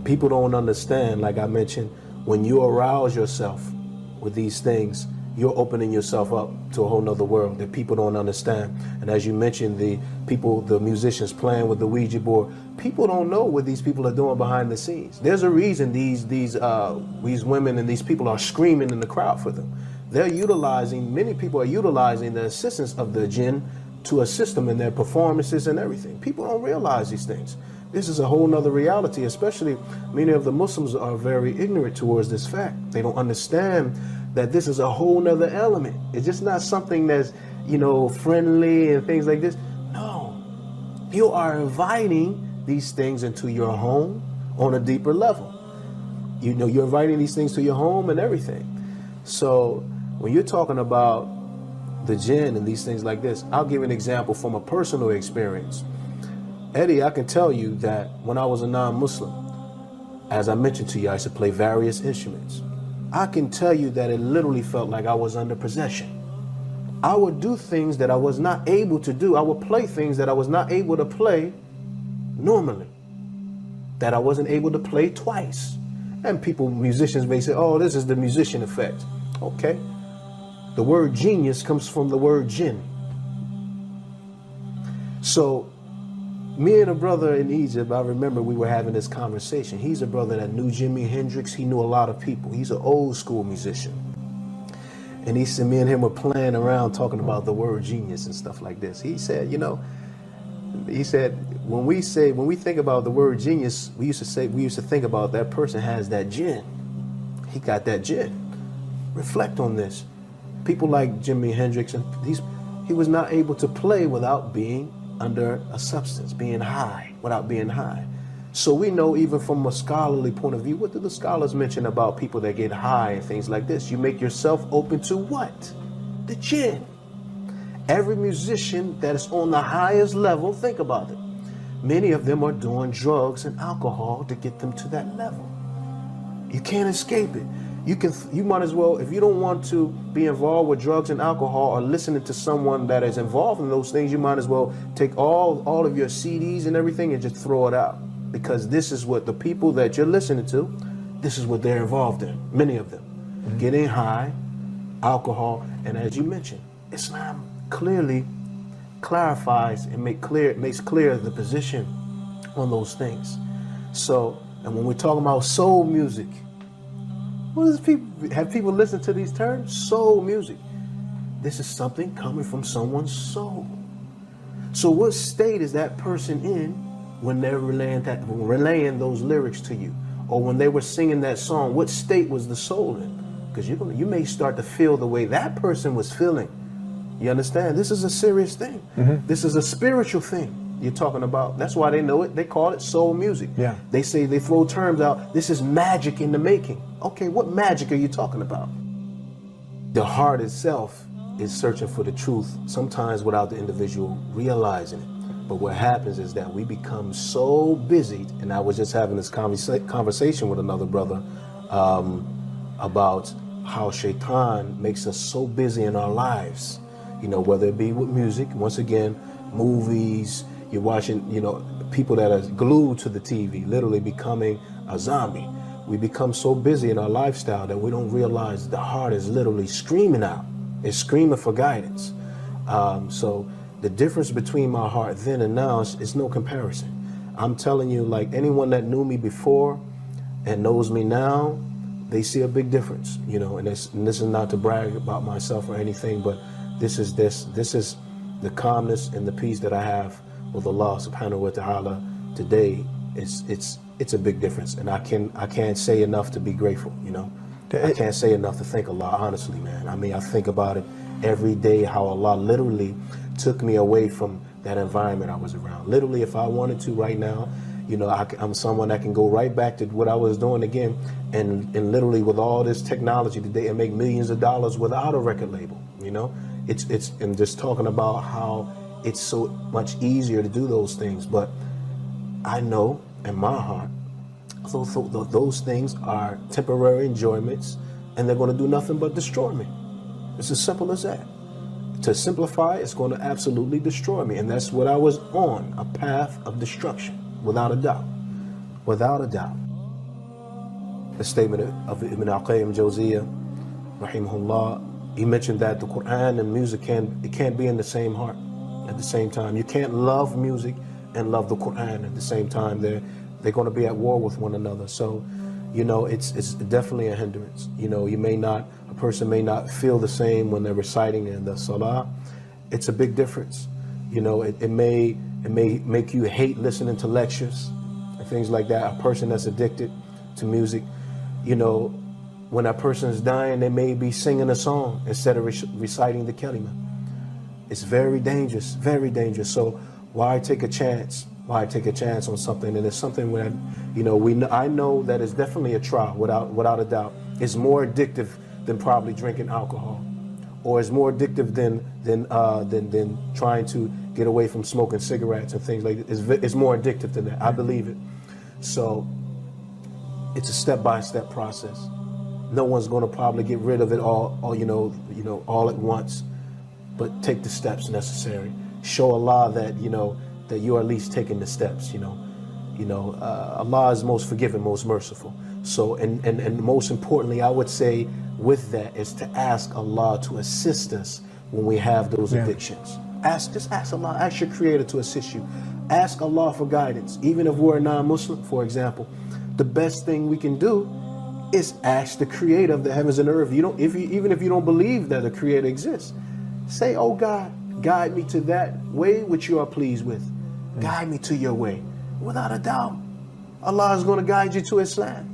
People don't understand, like I mentioned, when you arouse yourself with these things, you're opening yourself up to a whole nother world that people don't understand. And as you mentioned, the musicians playing with the Ouija board, people don't know what these people are doing behind the scenes. There's a reason these women and these people are screaming in the crowd for them. Many people are utilizing the assistance of the jinn to assist them in their performances and everything. People don't realize these things. This is a whole nother reality, especially many of the Muslims are very ignorant towards this fact. They don't understand that this is a whole nother element. It's just not something that's, friendly and things like this. No, you are inviting these things into your home on a deeper level. You're inviting these things to your home and everything. So when you're talking about the jinn and these things like this, I'll give an example from a personal experience. Eddie, I can tell you that when I was a non-Muslim, as I mentioned to you, I used to play various instruments. I can tell you that it literally felt like I was under possession. I would do things that I was not able to do. I would play things that I was not able to play normally, that I wasn't able to play twice. And musicians may say, oh, this is the musician effect. Okay. The word genius comes from the word jinn. So me and a brother in Egypt, I remember we were having this conversation. He's a brother that knew Jimi Hendrix. He knew a lot of people. He's an old school musician. And he said, me and him were playing around talking about the word genius and stuff like this. He said, when we think about the word genius, we used to think about that person has that jinn. He got that jinn. Reflect on this. People like Jimi Hendrix, and he was not able to play without being under a substance, without being high. So we know, even from a scholarly point of view, what do the scholars mention about people that get high and things like this? You make yourself open to what? The jinn. Every musician that is on the highest level, think about it. Many of them are doing drugs and alcohol to get them to that level. You can't escape it. You might as well, if you don't want to be involved with drugs and alcohol or listening to someone that is involved in those things, you might as well take all of your CDs and everything and just throw it out. Because this is what the people that you're listening to, this is what they're involved in, many of them. Mm-hmm. Getting high, alcohol, and as you mentioned, Islam clearly clarifies and makes clear the position on those things. So, and when we're talking about soul music, have people listened to these terms? Soul music. This is something coming from someone's soul. So what state is that person in when they're relaying those lyrics to you? Or when they were singing that song, what state was the soul in? Because you may start to feel the way that person was feeling. You understand? This is a serious thing. Mm-hmm. This is a spiritual thing you're talking about. That's why they know it. They call it soul music. Yeah. They throw terms out. This is magic in the making. Okay, what magic are you talking about? The heart itself is searching for the truth, sometimes without the individual realizing it. But what happens is that we become so busy, and I was just having this conversation with another brother about how Shaitan makes us so busy in our lives, whether it be with music, once again, movies, you're watching, people that are glued to the TV, literally becoming a zombie. We become so busy in our lifestyle that we don't realize the heart is literally screaming out. It's screaming for guidance. So the difference between my heart then and now is no comparison. I'm telling you, like anyone that knew me before and knows me now, they see a big difference, and this is not to brag about myself or anything, but this is the calmness and the peace that I have with Allah subhanahu wa ta'ala today. It's a big difference, and I can't say enough to be grateful, I can't say enough to thank Allah, honestly, man. I mean, I think about it every day, how Allah literally took me away from that environment I was around. Literally, if I wanted to right now, I'm someone that can go right back to what I was doing again, and literally with all this technology today, and make millions of dollars without a record label, It's and just talking about how it's so much easier to do those things. But I know in my heart, those things are temporary enjoyments, and they're going to do nothing but destroy me. It's as simple as that. To simplify, it's going to absolutely destroy me. And that's what I was on, a path of destruction, without a doubt. Without a doubt. the statement of Ibn al-Qayyim Jawziyah, rahimahullah. He mentioned that the Quran and music can't be in the same heart at the same time. You can't love music and love the Quran at the same time. They're going to be at war with one another. So, you know, it's definitely a hindrance. You know, a person may not feel the same when they're reciting in the salah. It's a big difference. You know, it may make you hate listening to lectures and things like that. A person that's addicted to music, you know, when that person is dying, they may be singing a song instead of reciting the kalima. It's very dangerous, very dangerous. So why take a chance? Why take a chance on something? And it's something where, you know, I know that it's definitely a trial, without a doubt. It's more addictive than probably drinking alcohol, or it's more addictive than trying to get away from smoking cigarettes and things like that. It's more addictive than that. I believe it. So it's a step-by-step process. No one's going to probably get rid of it all all at once, but take the steps necessary. Show Allah that that you're at least taking the steps. Allah is most forgiving, most merciful. So and most importantly, I would say with that is to ask Allah to assist us when we have those addictions. Just ask Allah, ask your Creator to assist you. Ask Allah for guidance. Even if we're a non-Muslim, for example, the best thing we can do is ask the Creator of the heavens and earth. Even if you don't believe that the Creator exists, say, "Oh God, guide me to that way which you are pleased with. Guide me to your way." Without a doubt, Allah is going to guide you to Islam.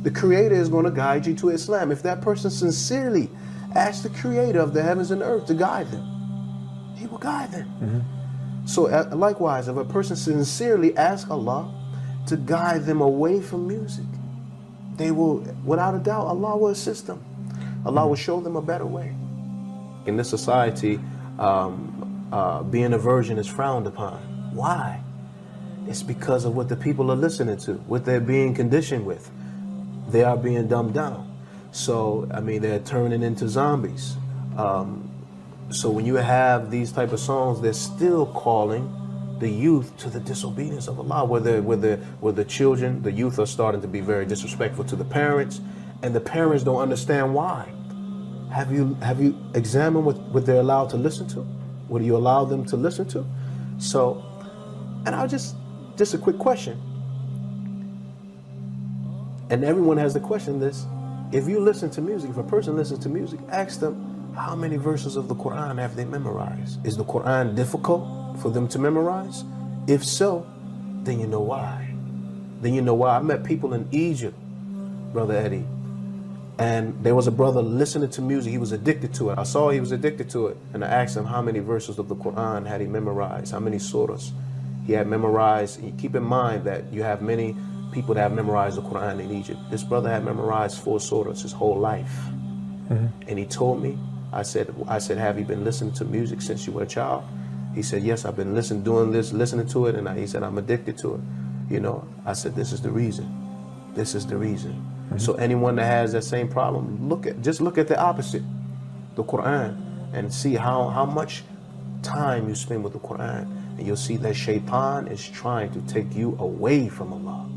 The Creator is going to guide you to Islam. If that person sincerely asks the Creator of the heavens and earth to guide them, He will guide them. So likewise, if a person sincerely asks Allah to guide them away from music, they will, without a doubt, Allah will assist them. Allah will show them a better way. In this society, being a virgin is frowned upon. Why? It's because of what the people are listening to, what they're being conditioned with. They are being dumbed down. So, I mean, they're turning into zombies. So when you have these type of songs, they're still calling the youth to the disobedience of Allah, where the children, the youth are starting to be very disrespectful to the parents, and the parents don't understand why. Have you examined what they're allowed to listen to? What do you allow them to listen to? So, and I'll just a quick question, and everyone has the question this: if you listen to music, if a person listens to music, ask them, how many verses of the Quran have they memorized? Is the Quran difficult for them to memorize? If so, then you know why. I met people in Egypt, Brother Eddie, and there was a brother listening to music. He was addicted to it. I saw he was addicted to it, and I asked him how many verses of the Quran had he memorized, how many surahs he had memorized. And keep in mind that you have many people that have memorized the Quran in Egypt. This brother had memorized 4 surahs his whole life. And he told me, I said, have you been listening to music since you were a child? He said, yes, I've been listening to it, and he said, I'm addicted to it. I said, this is the reason. This is the reason. So anyone that has that same problem, just look at the opposite, the Quran, and see how much time you spend with the Quran, and you'll see that Shaitan is trying to take you away from Allah.